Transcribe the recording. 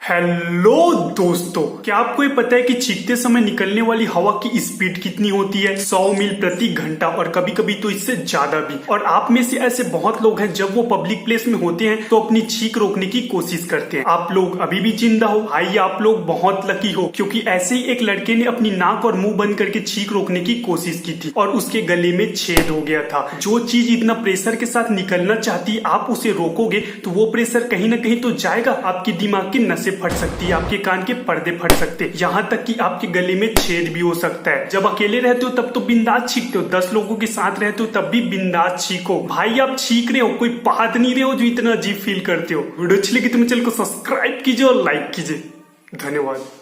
Hello दोस्तों, क्या आपको ये पता है कि चीखते समय निकलने वाली हवा की स्पीड कितनी होती है? 100 मील प्रति घंटा और कभी कभी तो इससे ज्यादा भी। और आप में से ऐसे बहुत लोग हैं जब वो पब्लिक प्लेस में होते हैं तो अपनी छींक रोकने की कोशिश करते हैं। आप लोग अभी भी जिंदा हो, भाई आप लोग बहुत लकी हो, क्योंकि ऐसे ही एक लड़के ने अपनी नाक और मुंह बंद करके छींक रोकने की कोशिश की थी और उसके गले में छेद हो गया था। जो चीज इतना प्रेशर के साथ निकलना चाहती है, आप उसे रोकोगे तो वो प्रेशर कहीं ना कहीं तो जाएगा, आपकी दिमाग की नसें फट सकती है, आपके कान के पर्दे फट सकते हैं, यहाँ तक कि आपके गले में छेद भी हो सकता है। जब अकेले रहते हो तब तो बिंदास छींकते हो, 10 लोगों के साथ रहते हो तब भी बिंदास छींको। भाई आप छींक रहे हो, कोई बात नहीं रहे हो जो इतना अजीब फील करते हो। वीडियो अच्छी लगी तो चैनल को सब्सक्राइब कीजिए और लाइक कीजिए। धन्यवाद।